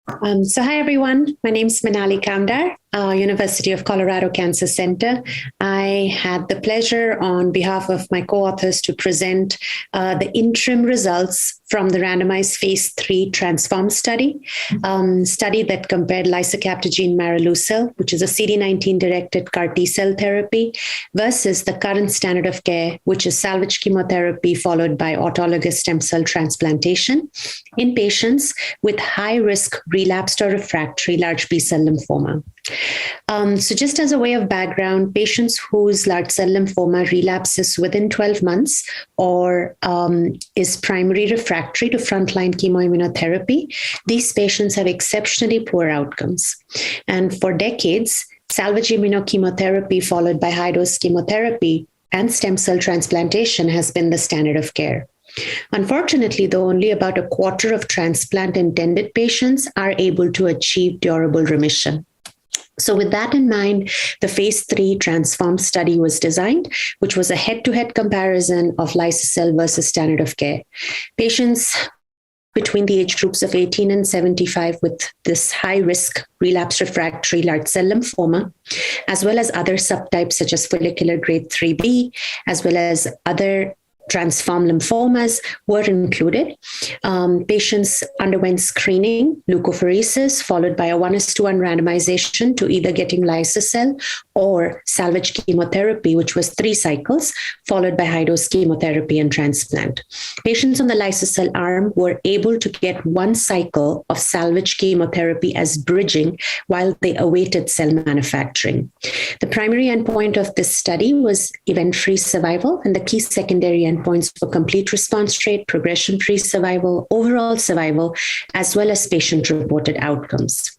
Hi, everyone. My name is Manali Kamdar, University of Colorado Cancer Center. I had the pleasure on behalf of my co-authors to present the interim results from the randomized phase 3 Transform study, study that compared Lisocabtagene Maraleucel, which is a CD19-directed CAR T-cell therapy, versus the current standard of care, which is salvage chemotherapy followed by autologous stem cell transplantation in patients with high-risk relapsed or refractory large B-cell lymphoma. So just as a way of background, patients whose large cell lymphoma relapses within 12 months or is primary refractory to frontline chemoimmunotherapy, these patients have exceptionally poor outcomes. And for decades, salvage immunochemotherapy followed by high-dose chemotherapy and stem cell transplantation has been the standard of care. Unfortunately, though, only about a quarter of transplant-intended patients are able to achieve durable remission. So with that in mind, the phase 3 Transform study was designed, which was a head-to-head comparison of liso-cel versus standard of care. Patients between the age groups of 18 and 75 with this high-risk relapse refractory large cell lymphoma, as well as other subtypes such as follicular grade 3B, as well as other transform lymphomas were included. Patients underwent screening, leukapheresis, followed by a 1:1 randomization to either getting liso-cel or salvage chemotherapy, which was 3 cycles, followed by high-dose chemotherapy and transplant. Patients on the liso-cel arm were able to get 1 cycle of salvage chemotherapy as bridging while they awaited cell manufacturing. The primary endpoint of this study was event-free survival, and the key secondary endpoints for complete response rate, progression-free survival, overall survival, as well as patient-reported outcomes.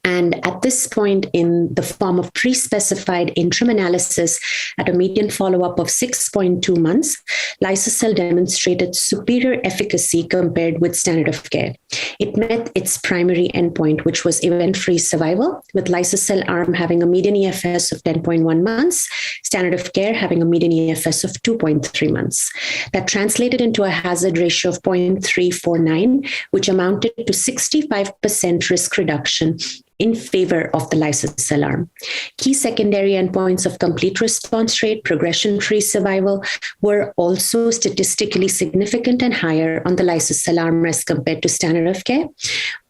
And at this point, in the form of pre-specified interim analysis at a median follow-up of 6.2 months, liso-cel demonstrated superior efficacy compared with standard of care. It met its primary endpoint, which was event-free survival, with liso-cel arm having a median EFS of 10.1 months, standard of care having a median EFS of 2.3 months. That translated into a hazard ratio of 0.349, which amounted to 65% risk reduction in favor of the liso-cel arm. Key secondary endpoints of complete response rate, progression-free survival were also statistically significant and higher on the liso-cel arm as compared to standard of care.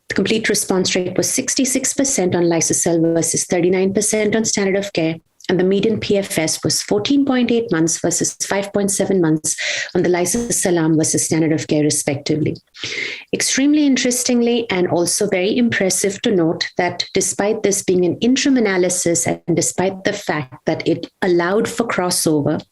The complete response rate was 66% on liso-cel versus 39% on standard of care. And the median PFS was 14.8 months versus 5.7 months on the liso-cel arm versus standard of care, respectively. Extremely interestingly, and also very impressive to note that despite this being an interim analysis and despite the fact that it allowed for crossover,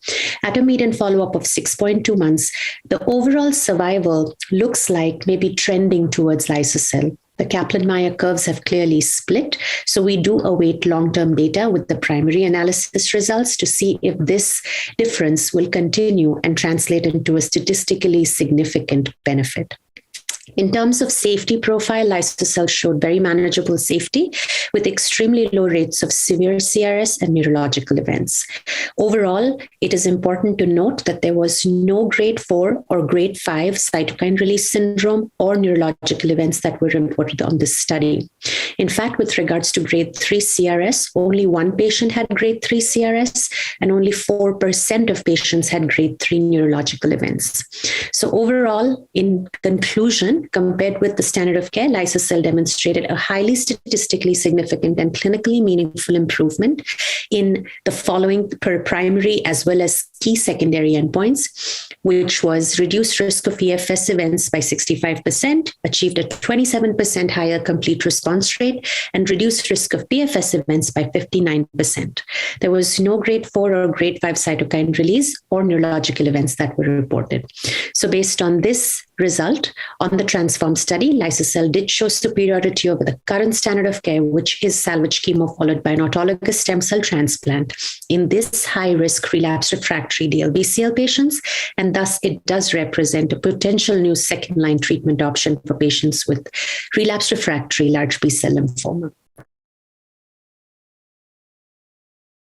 at a median follow-up of 6.2 months, the overall survival looks like maybe trending towards liso-cel. The Kaplan-Meier curves have clearly split, so we do await long-term data with the primary analysis results to see if this difference will continue and translate into a statistically significant benefit. In terms of safety profile, liso-cel showed very manageable safety with extremely low rates of severe CRS and neurological events. Overall, it is important to note that there was no grade 4 or grade 5 cytokine release syndrome or neurological events that were reported on this study. In fact, with regards to grade 3 CRS, only 1 patient had grade 3 CRS and only 4% of patients had grade 3 neurological events. So overall, in conclusion, compared with the standard of care, liso-cel demonstrated a highly statistically significant and clinically meaningful improvement in the following primary as well as key secondary endpoints, which was reduced risk of EFS events by 65%, achieved a 27% higher complete response rate, and reduced risk of PFS events by 59%. There was no grade 4 or grade 5 cytokine release or neurological events that were reported. So based on this result, on the Transform study, liso-cel did show superiority over the current standard of care, which is salvage chemo followed by an autologous stem cell transplant in this high-risk relapsed refractory LBCL patients, and thus it does represent a potential new second-line treatment option for patients with relapsed refractory large B-cell lymphoma.